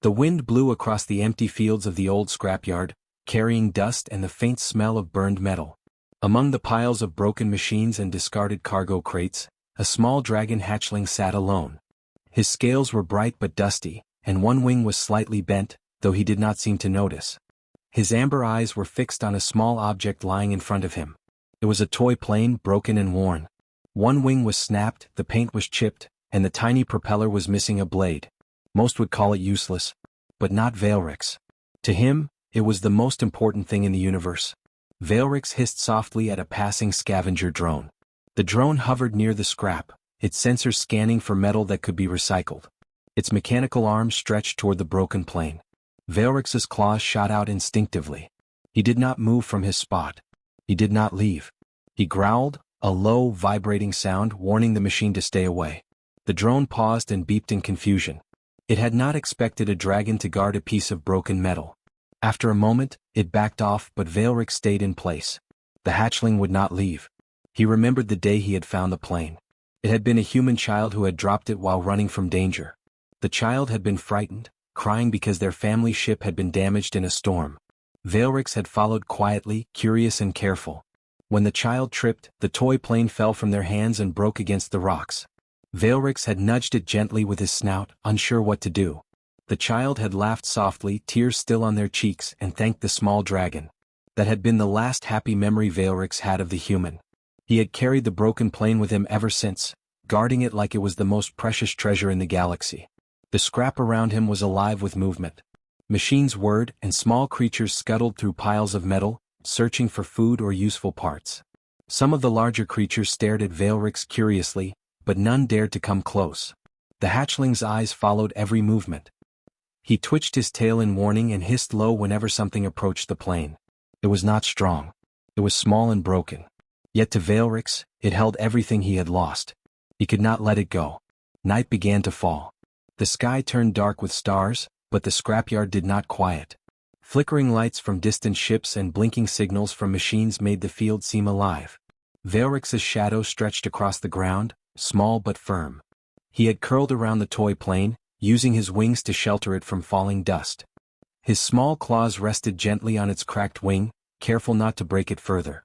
The wind blew across the empty fields of the old scrapyard, carrying dust and the faint smell of burned metal. Among the piles of broken machines and discarded cargo crates, a small dragon hatchling sat alone. His scales were bright but dusty, and one wing was slightly bent, though he did not seem to notice. His amber eyes were fixed on a small object lying in front of him. It was a toy plane, broken and worn. One wing was snapped, the paint was chipped, and the tiny propeller was missing a blade. Most would call it useless, but not Veilrix. To him, it was the most important thing in the universe. Veilrix hissed softly at a passing scavenger drone. The drone hovered near the scrap, its sensors scanning for metal that could be recycled. Its mechanical arms stretched toward the broken plane. Veilrix's claws shot out instinctively. He did not move from his spot. He did not leave. He growled, a low, vibrating sound warning the machine to stay away. The drone paused and beeped in confusion. It had not expected a dragon to guard a piece of broken metal. After a moment, it backed off, but Veilrix stayed in place. The hatchling would not leave. He remembered the day he had found the plane. It had been a human child who had dropped it while running from danger. The child had been frightened, crying because their family ship had been damaged in a storm. Veilrix had followed quietly, curious and careful. When the child tripped, the toy plane fell from their hands and broke against the rocks. Veilrix had nudged it gently with his snout, unsure what to do. The child had laughed softly, tears still on their cheeks, and thanked the small dragon. That had been the last happy memory Veilrix had of the human. He had carried the broken plane with him ever since, guarding it like it was the most precious treasure in the galaxy. The scrap around him was alive with movement. Machines whirred, and small creatures scuttled through piles of metal, searching for food or useful parts. Some of the larger creatures stared at Veilrix curiously, but none dared to come close. The hatchling's eyes followed every movement. He twitched his tail in warning and hissed low whenever something approached the plane. It was not strong. It was small and broken. Yet to Veilrix, it held everything he had lost. He could not let it go. Night began to fall. The sky turned dark with stars, but the scrapyard did not quiet. Flickering lights from distant ships and blinking signals from machines made the field seem alive. Veilrix's shadow stretched across the ground, small but firm. He had curled around the toy plane, using his wings to shelter it from falling dust. His small claws rested gently on its cracked wing, careful not to break it further.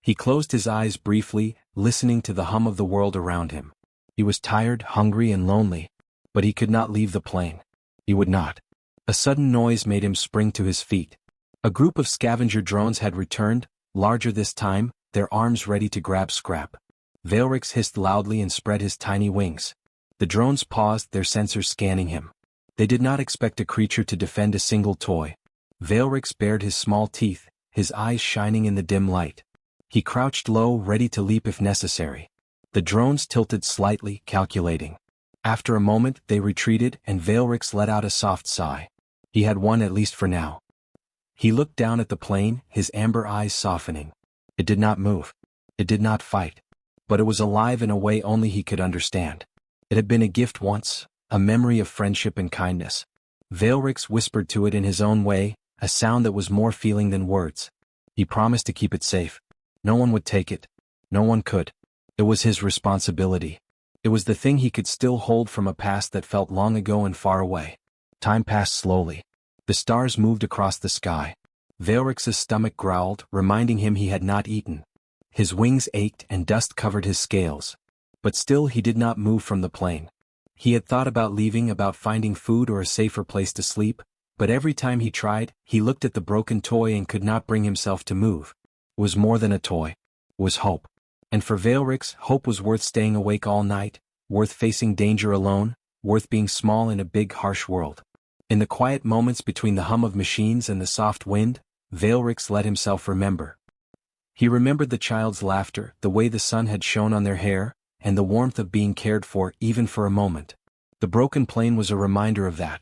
He closed his eyes briefly, listening to the hum of the world around him. He was tired, hungry, and lonely, but he could not leave the plane. He would not. A sudden noise made him spring to his feet. A group of scavenger drones had returned, larger this time, their arms ready to grab scrap. Veilrix hissed loudly and spread his tiny wings. The drones paused, their sensors scanning him. They did not expect a creature to defend a single toy. Veilrix bared his small teeth, his eyes shining in the dim light. He crouched low, ready to leap if necessary. The drones tilted slightly, calculating. After a moment, they retreated, and Veilrix let out a soft sigh. He had won, at least for now. He looked down at the plane, his amber eyes softening. It did not move. It did not fight. But it was alive in a way only he could understand. It had been a gift once, a memory of friendship and kindness. Veilrix whispered to it in his own way, a sound that was more feeling than words. He promised to keep it safe. No one would take it. No one could. It was his responsibility. It was the thing he could still hold from a past that felt long ago and far away. Time passed slowly. The stars moved across the sky. Veilrix's stomach growled, reminding him he had not eaten. His wings ached and dust covered his scales. But still he did not move from the plane. He had thought about leaving, about finding food or a safer place to sleep, but every time he tried, he looked at the broken toy and could not bring himself to move. It was more than a toy. It was hope. And for Veilrix, hope was worth staying awake all night, worth facing danger alone, worth being small in a big, harsh world. In the quiet moments between the hum of machines and the soft wind, Veilrix let himself remember. He remembered the child's laughter, the way the sun had shone on their hair, and the warmth of being cared for even for a moment. The broken plane was a reminder of that.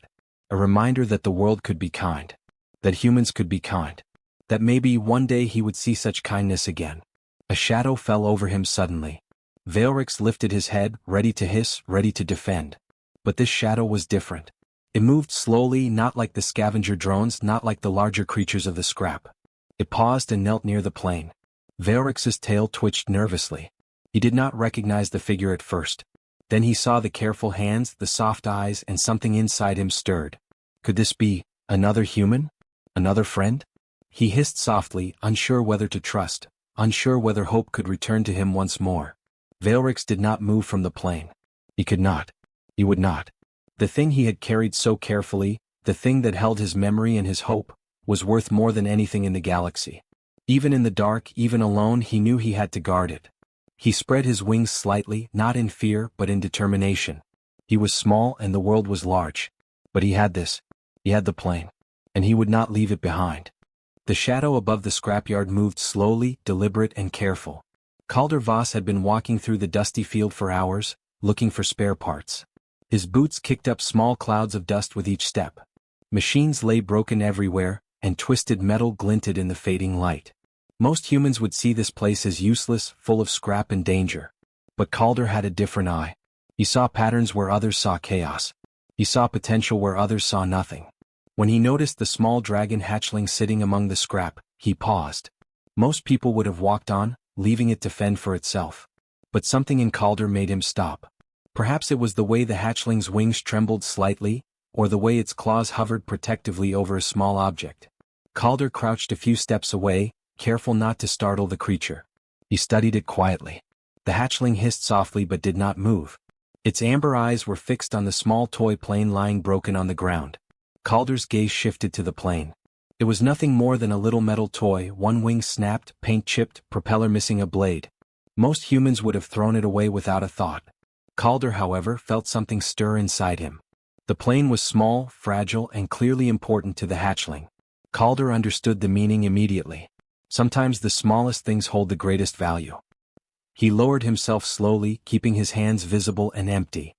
A reminder that the world could be kind. That humans could be kind. That maybe one day he would see such kindness again. A shadow fell over him suddenly. Veilrix lifted his head, ready to hiss, ready to defend. But this shadow was different. It moved slowly, not like the scavenger drones, not like the larger creatures of the scrap. It paused and knelt near the plane. Veilrix's tail twitched nervously. He did not recognize the figure at first. Then he saw the careful hands, the soft eyes, and something inside him stirred. Could this be another human? Another friend? He hissed softly, unsure whether to trust, unsure whether hope could return to him once more. Valrix did not move from the plane. He could not. He would not. The thing he had carried so carefully, the thing that held his memory and his hope, was worth more than anything in the galaxy. Even in the dark, even alone, he knew he had to guard it. He spread his wings slightly, not in fear but in determination. He was small and the world was large. But he had this. He had the plane. And he would not leave it behind. The shadow above the scrapyard moved slowly, deliberate and careful. Calder Voss had been walking through the dusty field for hours, looking for spare parts. His boots kicked up small clouds of dust with each step. Machines lay broken everywhere, and twisted metal glinted in the fading light. Most humans would see this place as useless, full of scrap and danger. But Calder had a different eye. He saw patterns where others saw chaos. He saw potential where others saw nothing. When he noticed the small dragon hatchling sitting among the scrap, he paused. Most people would have walked on, leaving it to fend for itself. But something in Calder made him stop. Perhaps it was the way the hatchling's wings trembled slightly, or the way its claws hovered protectively over a small object. Calder crouched a few steps away, careful not to startle the creature. He studied it quietly. The hatchling hissed softly but did not move. Its amber eyes were fixed on the small toy plane lying broken on the ground. Calder's gaze shifted to the plane. It was nothing more than a little metal toy, one wing snapped, paint chipped, propeller missing a blade. Most humans would have thrown it away without a thought. Calder, however, felt something stir inside him. The plane was small, fragile, and clearly important to the hatchling. Calder understood the meaning immediately. Sometimes the smallest things hold the greatest value. He lowered himself slowly, keeping his hands visible and empty.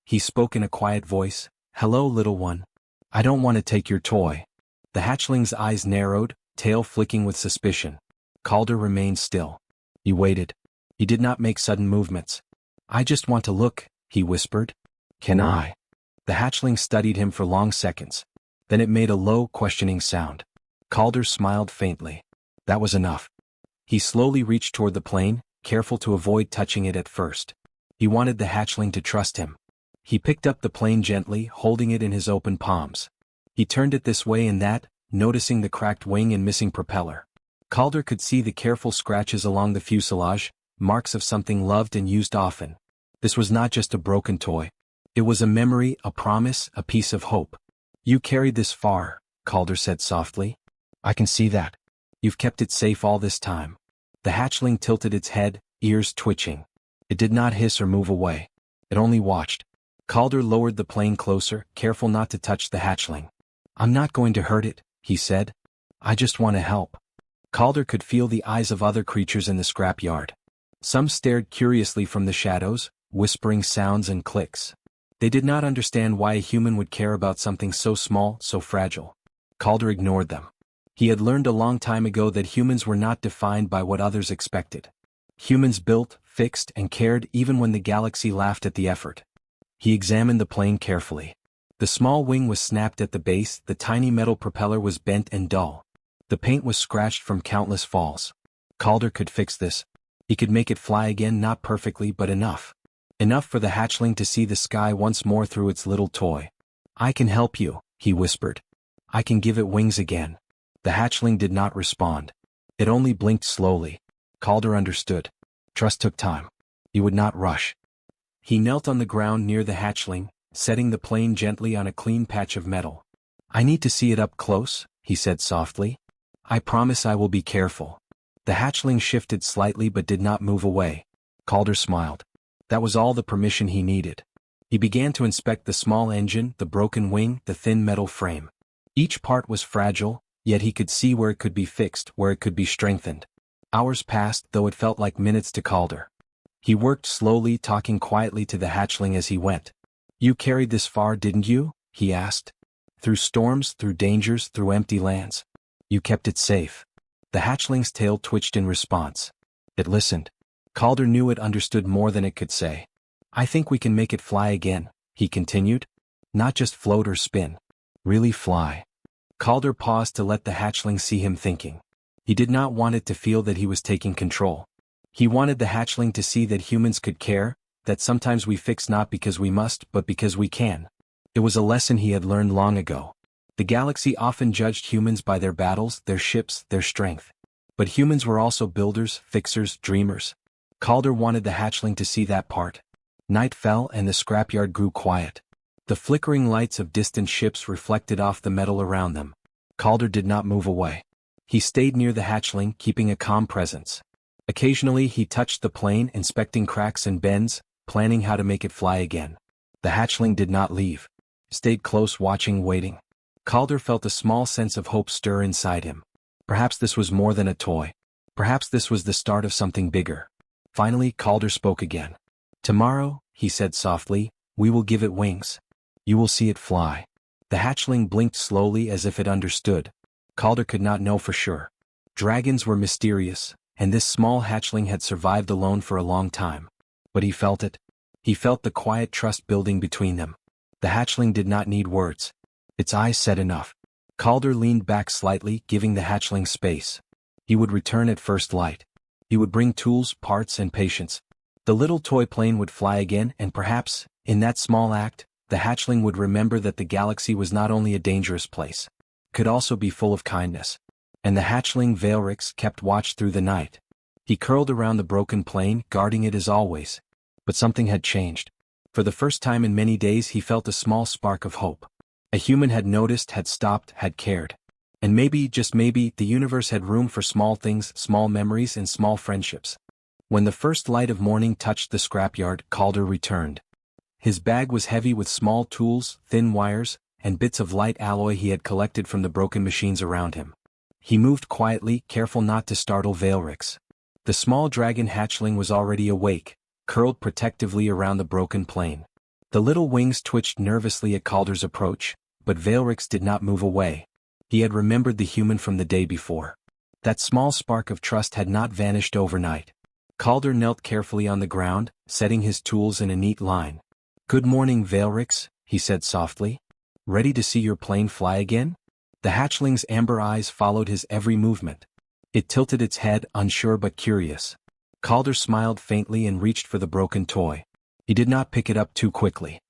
He spoke in a quiet voice, "Hello, little one. I don't want to take your toy." The hatchling's eyes narrowed, tail flicking with suspicion. Calder remained still. He waited. He did not make sudden movements. "I just want to look," he whispered. "Can I?" The hatchling studied him for long seconds. Then it made a low, questioning sound. Calder smiled faintly. That was enough. He slowly reached toward the plane, careful to avoid touching it at first. He wanted the hatchling to trust him. He picked up the plane gently, holding it in his open palms. He turned it this way and that, noticing the cracked wing and missing propeller. Calder could see the careful scratches along the fuselage, marks of something loved and used often. This was not just a broken toy. It was a memory, a promise, a piece of hope. "You carried this far," Calder said softly. "I can see that. You've kept it safe all this time." The hatchling tilted its head, ears twitching. It did not hiss or move away. It only watched. Calder lowered the plane closer, careful not to touch the hatchling. "I'm not going to hurt it," he said. "I just want to help." Calder could feel the eyes of other creatures in the scrapyard. Some stared curiously from the shadows, whispering sounds and clicks. They did not understand why a human would care about something so small, so fragile. Calder ignored them. He had learned a long time ago that humans were not defined by what others expected. Humans built, fixed, and cared even when the galaxy laughed at the effort. He examined the plane carefully. The small wing was snapped at the base, the tiny metal propeller was bent and dull. The paint was scratched from countless falls. Calder could fix this. He could make it fly again, not perfectly but enough. Enough for the hatchling to see the sky once more through its little toy. "I can help you," he whispered. "I can give it wings again." The hatchling did not respond. It only blinked slowly. Calder understood. Trust took time. He would not rush. He knelt on the ground near the hatchling, setting the plane gently on a clean patch of metal. "I need to see it up close," he said softly. "I promise I will be careful." The hatchling shifted slightly but did not move away. Calder smiled. That was all the permission he needed. He began to inspect the small engine, the broken wing, the thin metal frame. Each part was fragile, yet he could see where it could be fixed, where it could be strengthened. Hours passed, though it felt like minutes to Calder. He worked slowly, talking quietly to the hatchling as he went. "You carried this far, didn't you?" he asked. "Through storms, through dangers, through empty lands. You kept it safe." The hatchling's tail twitched in response. It listened. Calder knew it understood more than it could say. "I think we can make it fly again," he continued. "Not just float or spin. Really fly." Calder paused to let the hatchling see him thinking. He did not want it to feel that he was taking control. He wanted the hatchling to see that humans could care, that sometimes we fix not because we must but because we can. It was a lesson he had learned long ago. The galaxy often judged humans by their battles, their ships, their strength. But humans were also builders, fixers, dreamers. Calder wanted the hatchling to see that part. Night fell and the scrapyard grew quiet. The flickering lights of distant ships reflected off the metal around them. Calder did not move away. He stayed near the hatchling, keeping a calm presence. Occasionally he touched the plane, inspecting cracks and bends, planning how to make it fly again. The hatchling did not leave. Stayed close, watching, waiting. Calder felt a small sense of hope stir inside him. Perhaps this was more than a toy. Perhaps this was the start of something bigger. Finally, Calder spoke again. "Tomorrow," he said softly, "we will give it wings. You will see it fly." The hatchling blinked slowly as if it understood. Calder could not know for sure. Dragons were mysterious, and this small hatchling had survived alone for a long time. But he felt it. He felt the quiet trust building between them. The hatchling did not need words. Its eyes said enough. Calder leaned back slightly, giving the hatchling space. He would return at first light. He would bring tools, parts, and patience. The little toy plane would fly again, and perhaps, in that small act, the hatchling would remember that the galaxy was not only a dangerous place, could also be full of kindness. And the hatchling Veilrix kept watch through the night. He curled around the broken plane, guarding it as always. But something had changed. For the first time in many days he felt a small spark of hope. A human had noticed, had stopped, had cared. And maybe, just maybe, the universe had room for small things, small memories, and small friendships. When the first light of morning touched the scrapyard, Calder returned. His bag was heavy with small tools, thin wires, and bits of light alloy he had collected from the broken machines around him. He moved quietly, careful not to startle Veilrix. The small dragon hatchling was already awake, curled protectively around the broken plane. The little wings twitched nervously at Calder's approach, but Veilrix did not move away. He had remembered the human from the day before. That small spark of trust had not vanished overnight. Calder knelt carefully on the ground, setting his tools in a neat line. "Good morning, Veilrix," he said softly. "Ready to see your plane fly again?" The hatchling's amber eyes followed his every movement. It tilted its head, unsure but curious. Calder smiled faintly and reached for the broken toy. He did not pick it up too quickly.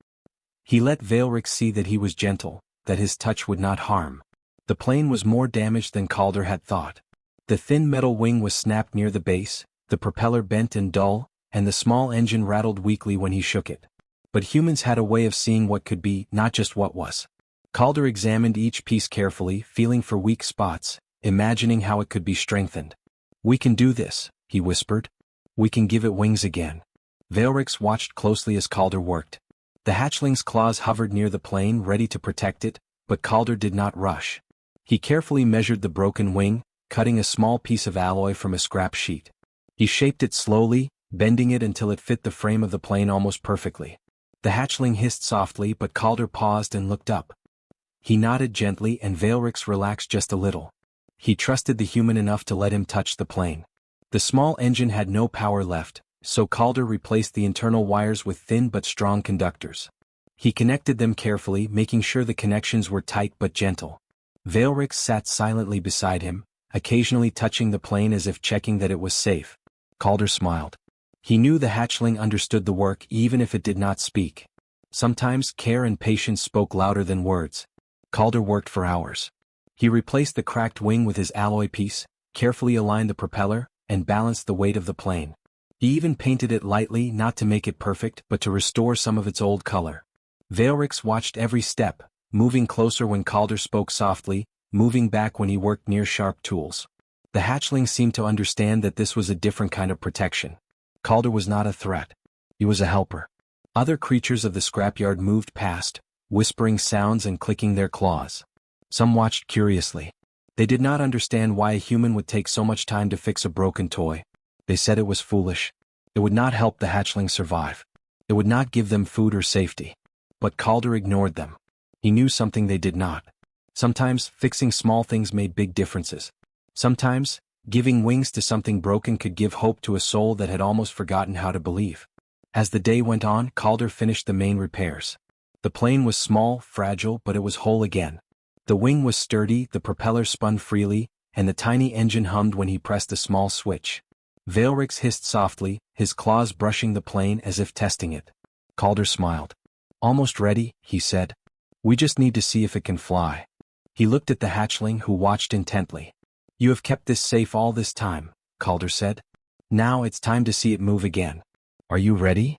He let Veilrix see that he was gentle, that his touch would not harm. The plane was more damaged than Calder had thought. The thin metal wing was snapped near the base, the propeller bent and dull, and the small engine rattled weakly when he shook it. But humans had a way of seeing what could be, not just what was. Calder examined each piece carefully, feeling for weak spots, imagining how it could be strengthened. "We can do this," he whispered. "We can give it wings again." Veilrix watched closely as Calder worked. The hatchling's claws hovered near the plane, ready to protect it, but Calder did not rush. He carefully measured the broken wing, cutting a small piece of alloy from a scrap sheet. He shaped it slowly, bending it until it fit the frame of the plane almost perfectly. The hatchling hissed softly, but Calder paused and looked up. He nodded gently and Veilrix relaxed just a little. He trusted the human enough to let him touch the plane. The small engine had no power left, so Calder replaced the internal wires with thin but strong conductors. He connected them carefully, making sure the connections were tight but gentle. Veilrix sat silently beside him, occasionally touching the plane as if checking that it was safe. Calder smiled. He knew the hatchling understood the work even if it did not speak. Sometimes care and patience spoke louder than words. Calder worked for hours. He replaced the cracked wing with his alloy piece, carefully aligned the propeller, and balanced the weight of the plane. He even painted it lightly, not to make it perfect but to restore some of its old color. Veilrix watched every step, moving closer when Calder spoke softly, moving back when he worked near sharp tools. The hatchling seemed to understand that this was a different kind of protection. Calder was not a threat. He was a helper. Other creatures of the scrapyard moved past, whispering sounds and clicking their claws. Some watched curiously. They did not understand why a human would take so much time to fix a broken toy. They said it was foolish. It would not help the hatchling survive. It would not give them food or safety. But Calder ignored them. He knew something they did not. Sometimes, fixing small things made big differences. Sometimes, giving wings to something broken could give hope to a soul that had almost forgotten how to believe. As the day went on, Calder finished the main repairs. The plane was small, fragile, but it was whole again. The wing was sturdy, the propeller spun freely, and the tiny engine hummed when he pressed a small switch. Veilrix hissed softly, his claws brushing the plane as if testing it. Calder smiled. "Almost ready," he said. "We just need to see if it can fly." He looked at the hatchling who watched intently. "You have kept this safe all this time," Calder said. "Now it's time to see it move again. Are you ready?"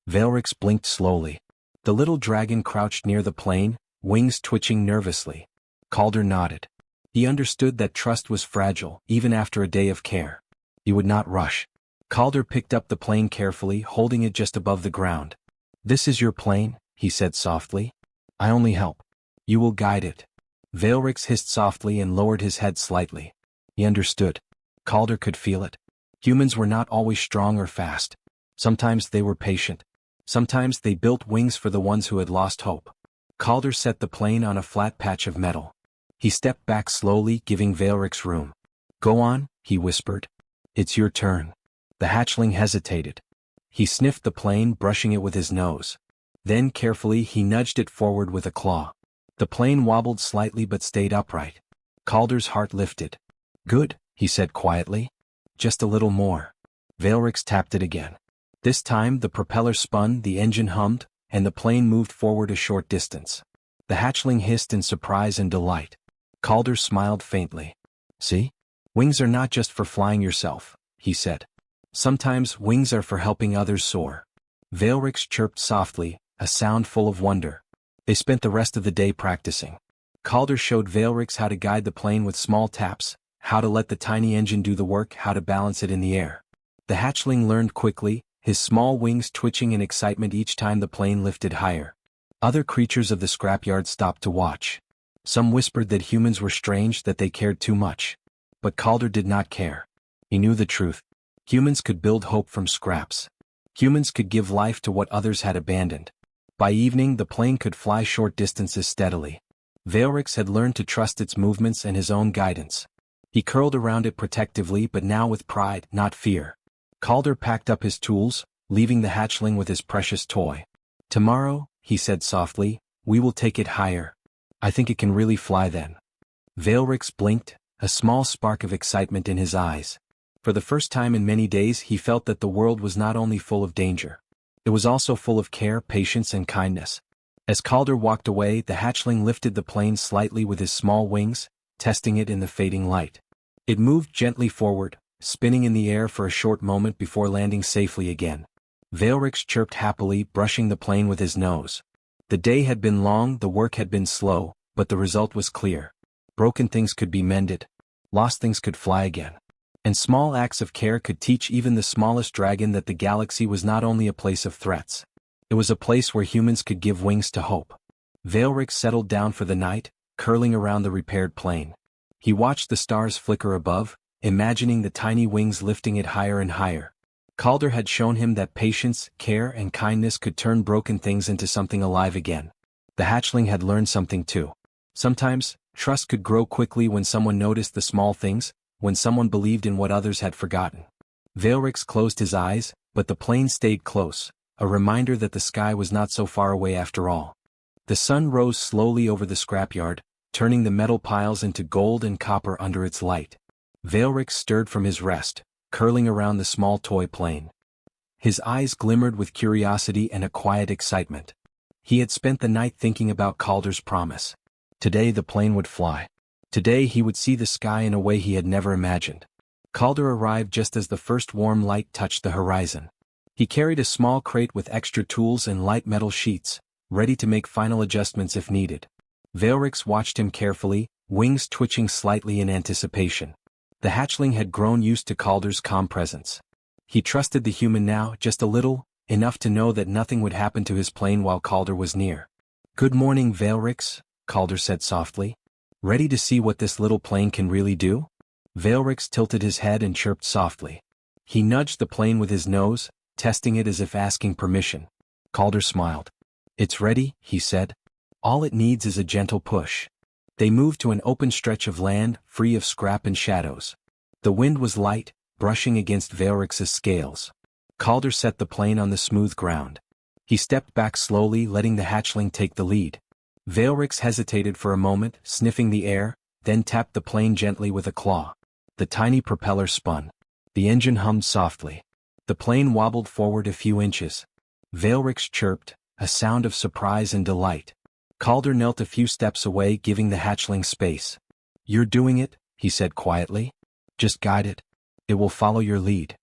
Veilrix blinked slowly. The little dragon crouched near the plane, wings twitching nervously. Calder nodded. He understood that trust was fragile, even after a day of care. He would not rush. Calder picked up the plane carefully, holding it just above the ground. "This is your plane," he said softly. "I only help. You will guide it." Veilrix hissed softly and lowered his head slightly. He understood. Calder could feel it. Humans were not always strong or fast. Sometimes they were patient. Sometimes they built wings for the ones who had lost hope. Calder set the plane on a flat patch of metal. He stepped back slowly, giving Veilrix room. "Go on," he whispered. "It's your turn." The hatchling hesitated. He sniffed the plane, brushing it with his nose. Then carefully he nudged it forward with a claw. The plane wobbled slightly but stayed upright. Calder's heart lifted. "Good," he said quietly. "Just a little more." Veilrix tapped it again. This time the propeller spun, the engine hummed, and the plane moved forward a short distance. The hatchling hissed in surprise and delight. Calder smiled faintly. "See? Wings are not just for flying yourself," he said. "Sometimes wings are for helping others soar." Veilrix chirped softly, a sound full of wonder. They spent the rest of the day practicing. Calder showed Veilrix how to guide the plane with small taps, how to let the tiny engine do the work, how to balance it in the air. The hatchling learned quickly, his small wings twitching in excitement each time the plane lifted higher. Other creatures of the scrapyard stopped to watch. Some whispered that humans were strange, that they cared too much. But Calder did not care. He knew the truth. Humans could build hope from scraps. Humans could give life to what others had abandoned. By evening the plane could fly short distances steadily. Veilrix had learned to trust its movements and his own guidance. He curled around it protectively, but now with pride, not fear. Calder packed up his tools, leaving the hatchling with his precious toy. "Tomorrow," he said softly, "we will take it higher. I think it can really fly then." Veilrix blinked, a small spark of excitement in his eyes. For the first time in many days he felt that the world was not only full of danger. It was also full of care, patience and kindness. As Calder walked away, the hatchling lifted the plane slightly with his small wings, testing it in the fading light. It moved gently forward, spinning in the air for a short moment before landing safely again. Veilrix chirped happily, brushing the plane with his nose. The day had been long, the work had been slow, but the result was clear. Broken things could be mended. Lost things could fly again. And small acts of care could teach even the smallest dragon that the galaxy was not only a place of threats. It was a place where humans could give wings to hope. Veilrix settled down for the night, curling around the repaired plane. He watched the stars flicker above, imagining the tiny wings lifting it higher and higher. Calder had shown him that patience, care and kindness could turn broken things into something alive again. The hatchling had learned something too. Sometimes, trust could grow quickly when someone noticed the small things, when someone believed in what others had forgotten. Veilrix closed his eyes, but the plane stayed close, a reminder that the sky was not so far away after all. The sun rose slowly over the scrapyard, turning the metal piles into gold and copper under its light. Veilrix stirred from his rest, curling around the small toy plane. His eyes glimmered with curiosity and a quiet excitement. He had spent the night thinking about Calder's promise. Today the plane would fly. Today he would see the sky in a way he had never imagined. Calder arrived just as the first warm light touched the horizon. He carried a small crate with extra tools and light metal sheets, ready to make final adjustments if needed. Veilrix watched him carefully, wings twitching slightly in anticipation. The hatchling had grown used to Calder's calm presence. He trusted the human now, just a little, enough to know that nothing would happen to his plane while Calder was near. "Good morning, Veilrix," Calder said softly. "Ready to see what this little plane can really do?" Veilrix tilted his head and chirped softly. He nudged the plane with his nose, testing it as if asking permission. Calder smiled. "It's ready," he said. "All it needs is a gentle push." They moved to an open stretch of land, free of scrap and shadows. The wind was light, brushing against Veilrix's scales. Calder set the plane on the smooth ground. He stepped back slowly, letting the hatchling take the lead. Veilrix hesitated for a moment, sniffing the air, then tapped the plane gently with a claw. The tiny propeller spun. The engine hummed softly. The plane wobbled forward a few inches. Veilrix chirped, a sound of surprise and delight. Calder knelt a few steps away, giving the hatchling space. "You're doing it," he said quietly. "Just guide it. It will follow your lead."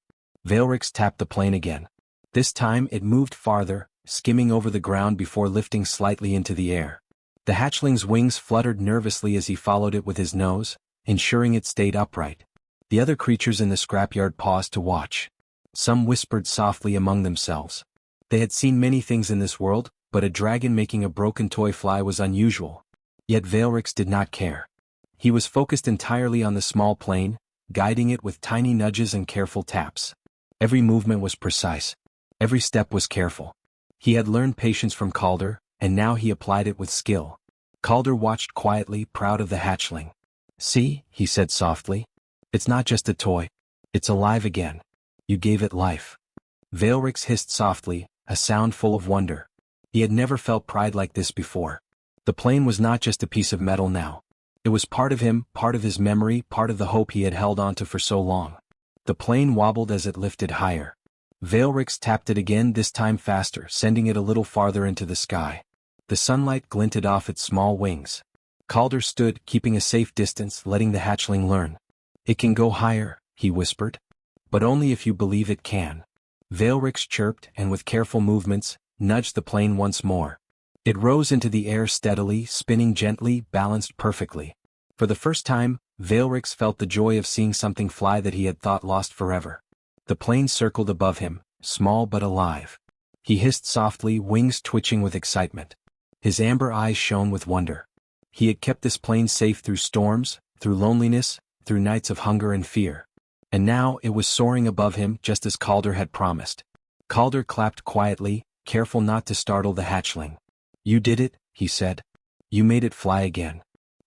Veilrix tapped the plane again. This time it moved farther, skimming over the ground before lifting slightly into the air. The hatchling's wings fluttered nervously as he followed it with his nose, ensuring it stayed upright. The other creatures in the scrapyard paused to watch. Some whispered softly among themselves. They had seen many things in this world, but a dragon making a broken toy fly was unusual. Yet Veilrix did not care. He was focused entirely on the small plane, guiding it with tiny nudges and careful taps. Every movement was precise. Every step was careful. He had learned patience from Calder, and now he applied it with skill. Calder watched quietly, proud of the hatchling. "See," he said softly. "It's not just a toy. It's alive again. You gave it life." Veilrix hissed softly, a sound full of wonder. He had never felt pride like this before. The plane was not just a piece of metal now. It was part of him, part of his memory, part of the hope he had held onto for so long. The plane wobbled as it lifted higher. Veilrix tapped it again, this time faster, sending it a little farther into the sky. The sunlight glinted off its small wings. Calder stood, keeping a safe distance, letting the hatchling learn. "It can go higher," he whispered. "But only if you believe it can." Veilrix chirped and with careful movements, nudged the plane once more. It rose into the air steadily, spinning gently, balanced perfectly. For the first time, Veilrix felt the joy of seeing something fly that he had thought lost forever. The plane circled above him, small but alive. He hissed softly, wings twitching with excitement. His amber eyes shone with wonder. He had kept this plane safe through storms, through loneliness, through nights of hunger and fear. And now it was soaring above him just as Calder had promised. Calder clapped quietly, careful not to startle the hatchling. "You did it," he said. "You made it fly again."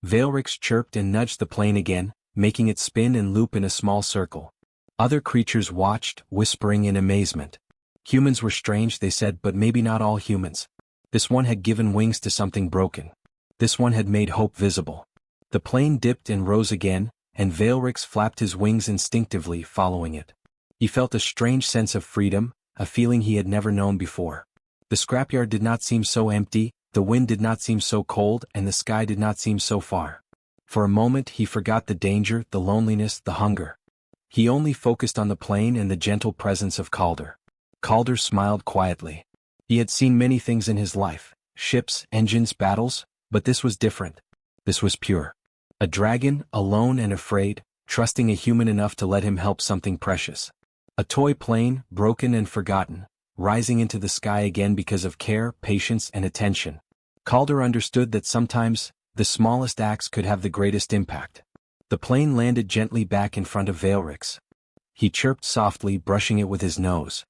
Veilrix chirped and nudged the plane again, making it spin and loop in a small circle. Other creatures watched, whispering in amazement. Humans were strange, they said, but maybe not all humans. This one had given wings to something broken. This one had made hope visible. The plane dipped and rose again, and Veilrix flapped his wings instinctively, following it. He felt a strange sense of freedom, a feeling he had never known before. The scrapyard did not seem so empty, the wind did not seem so cold, and the sky did not seem so far. For a moment he forgot the danger, the loneliness, the hunger. He only focused on the plane and the gentle presence of Calder. Calder smiled quietly. He had seen many things in his life, ships, engines, battles, but this was different. This was pure. A dragon, alone and afraid, trusting a human enough to let him help something precious. A toy plane, broken and forgotten, rising into the sky again because of care, patience, and attention. Calder understood that sometimes, the smallest acts could have the greatest impact. The plane landed gently back in front of Veilrix. He chirped softly, brushing it with his nose.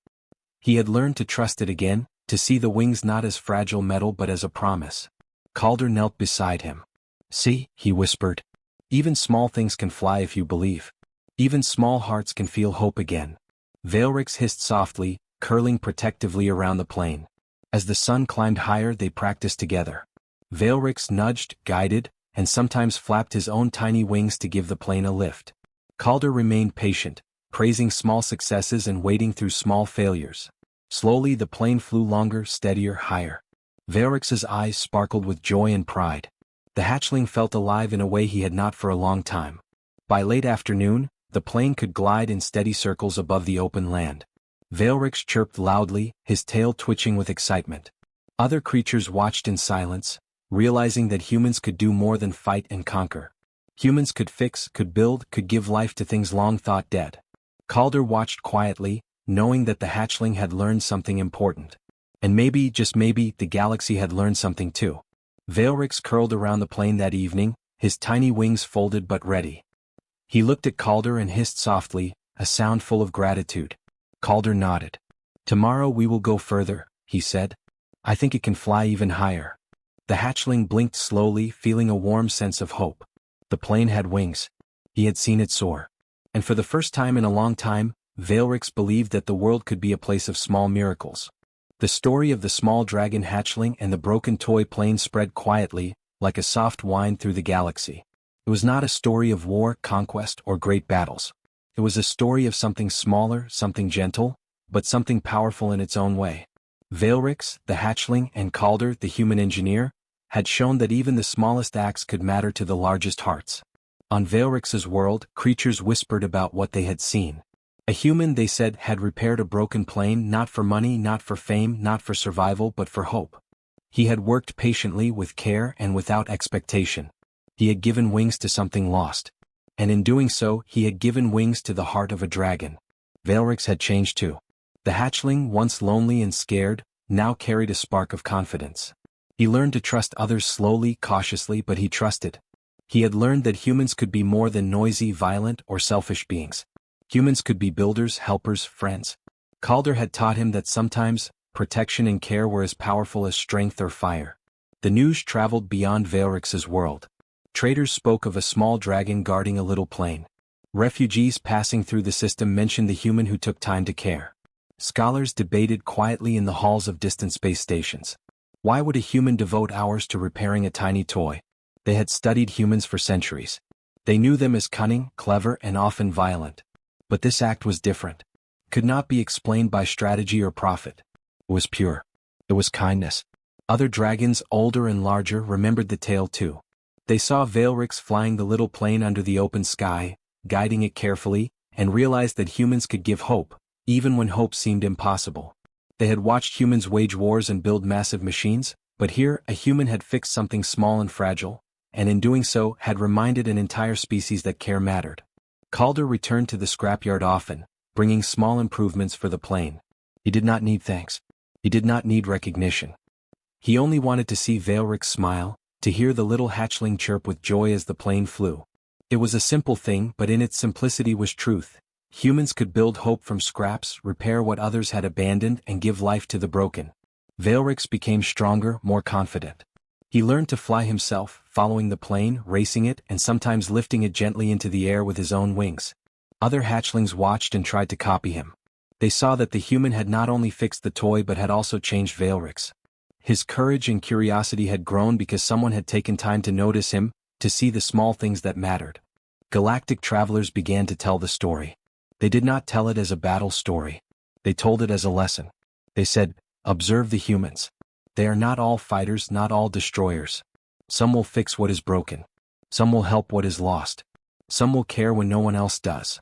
He had learned to trust it again, to see the wings not as fragile metal but as a promise. Calder knelt beside him. "See," he whispered. "Even small things can fly if you believe. Even small hearts can feel hope again." Veilrix hissed softly, curling protectively around the plane. As the sun climbed higher, they practiced together. Veilrix nudged, guided, and sometimes flapped his own tiny wings to give the plane a lift. Calder remained patient, praising small successes and wading through small failures. Slowly the plane flew longer, steadier, higher. Veilrix's eyes sparkled with joy and pride. The hatchling felt alive in a way he had not for a long time. By late afternoon, the plane could glide in steady circles above the open land. Veilrix chirped loudly, his tail twitching with excitement. Other creatures watched in silence, realizing that humans could do more than fight and conquer. Humans could fix, could build, could give life to things long thought dead. Calder watched quietly, knowing that the hatchling had learned something important. And maybe, just maybe, the galaxy had learned something too. Veilrix curled around the plane that evening, his tiny wings folded but ready. He looked at Calder and hissed softly, a sound full of gratitude. Calder nodded. "Tomorrow we will go further," he said. "I think it can fly even higher." The hatchling blinked slowly, feeling a warm sense of hope. The plane had wings. He had seen it soar. And for the first time in a long time, Veilrix believed that the world could be a place of small miracles. The story of the small dragon hatchling and the broken toy plane spread quietly, like a soft wine through the galaxy. It was not a story of war, conquest, or great battles. It was a story of something smaller, something gentle, but something powerful in its own way. Veilrix, the hatchling, and Calder, the human engineer, had shown that even the smallest acts could matter to the largest hearts. On Veilrix's world, creatures whispered about what they had seen. A human, they said, had repaired a broken plane not for money, not for fame, not for survival, but for hope. He had worked patiently, with care and without expectation. He had given wings to something lost. And in doing so, he had given wings to the heart of a dragon. Veilrix had changed too. The hatchling, once lonely and scared, now carried a spark of confidence. He learned to trust others slowly, cautiously, but he trusted. He had learned that humans could be more than noisy, violent, or selfish beings. Humans could be builders, helpers, friends. Calder had taught him that sometimes, protection and care were as powerful as strength or fire. The news traveled beyond Veilrix's world. Traders spoke of a small dragon guarding a little plane. Refugees passing through the system mentioned the human who took time to care. Scholars debated quietly in the halls of distant space stations. Why would a human devote hours to repairing a tiny toy? They had studied humans for centuries. They knew them as cunning, clever, and often violent. But this act was different. Could not be explained by strategy or profit. It was pure. It was kindness. Other dragons, older and larger, remembered the tale too. They saw Veilrix flying the little plane under the open sky, guiding it carefully, and realized that humans could give hope, even when hope seemed impossible. They had watched humans wage wars and build massive machines, but here a human had fixed something small and fragile, and in doing so had reminded an entire species that care mattered. Calder returned to the scrapyard often, bringing small improvements for the plane. He did not need thanks. He did not need recognition. He only wanted to see Veilrix smile, to hear the little hatchling chirp with joy as the plane flew. It was a simple thing, but in its simplicity was truth. Humans could build hope from scraps, repair what others had abandoned, and give life to the broken. Veilrix became stronger, more confident. He learned to fly himself, following the plane, racing it, and sometimes lifting it gently into the air with his own wings. Other hatchlings watched and tried to copy him. They saw that the human had not only fixed the toy but had also changed Veilrix. His courage and curiosity had grown because someone had taken time to notice him, to see the small things that mattered. Galactic travelers began to tell the story. They did not tell it as a battle story. They told it as a lesson. They said, "Observe the humans. They are not all fighters, not all destroyers. Some will fix what is broken. Some will help what is lost. Some will care when no one else does."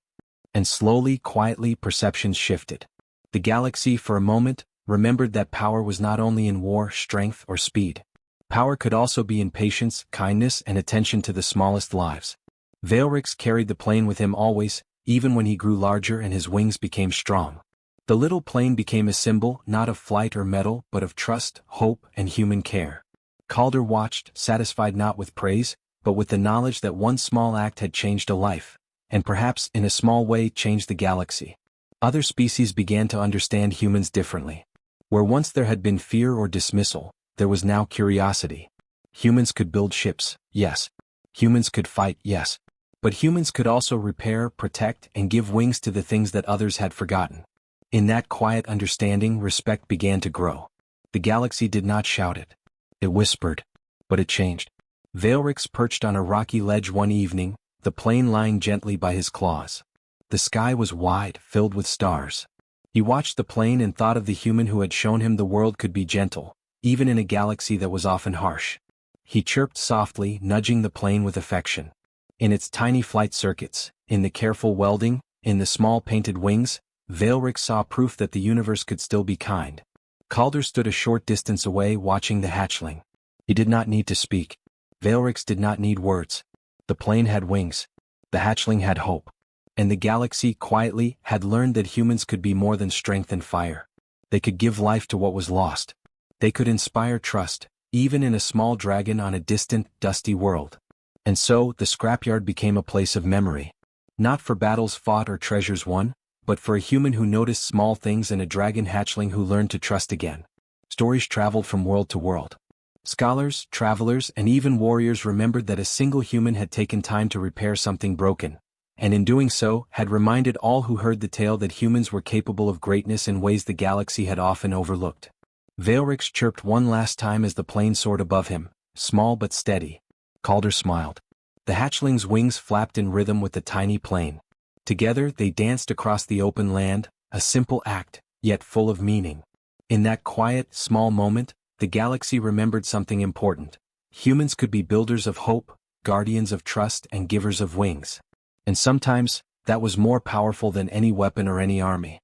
And slowly, quietly, perceptions shifted. The galaxy, for a moment, remembered that power was not only in war, strength, or speed. Power could also be in patience, kindness, and attention to the smallest lives. Veilrix carried the plane with him always, even when he grew larger and his wings became strong. The little plane became a symbol, not of flight or metal, but of trust, hope, and human care. Calder watched, satisfied not with praise, but with the knowledge that one small act had changed a life, and perhaps, in a small way, changed the galaxy. Other species began to understand humans differently. Where once there had been fear or dismissal, there was now curiosity. Humans could build ships, yes. Humans could fight, yes. But humans could also repair, protect, and give wings to the things that others had forgotten. In that quiet understanding, respect began to grow. The galaxy did not shout it. It whispered. But it changed. Veilrix perched on a rocky ledge one evening, the plane lying gently by his claws. The sky was wide, filled with stars. He watched the plane and thought of the human who had shown him the world could be gentle, even in a galaxy that was often harsh. He chirped softly, nudging the plane with affection. In its tiny flight circuits, in the careful welding, in the small painted wings, Veilrix saw proof that the universe could still be kind. Calder stood a short distance away watching the hatchling. He did not need to speak. Veilrix did not need words. The plane had wings. The hatchling had hope. And the galaxy, quietly, had learned that humans could be more than strength and fire. They could give life to what was lost. They could inspire trust, even in a small dragon on a distant, dusty world. And so, the scrapyard became a place of memory. Not for battles fought or treasures won, but for a human who noticed small things and a dragon hatchling who learned to trust again. Stories traveled from world to world. Scholars, travelers, and even warriors remembered that a single human had taken time to repair something broken, and in doing so, had reminded all who heard the tale that humans were capable of greatness in ways the galaxy had often overlooked. Veilrix chirped one last time as the plane soared above him, small but steady. Calder smiled. The hatchling's wings flapped in rhythm with the tiny plane. Together they danced across the open land, a simple act, yet full of meaning. In that quiet, small moment, the galaxy remembered something important. Humans could be builders of hope, guardians of trust and givers of wings. And sometimes, that was more powerful than any weapon or any army.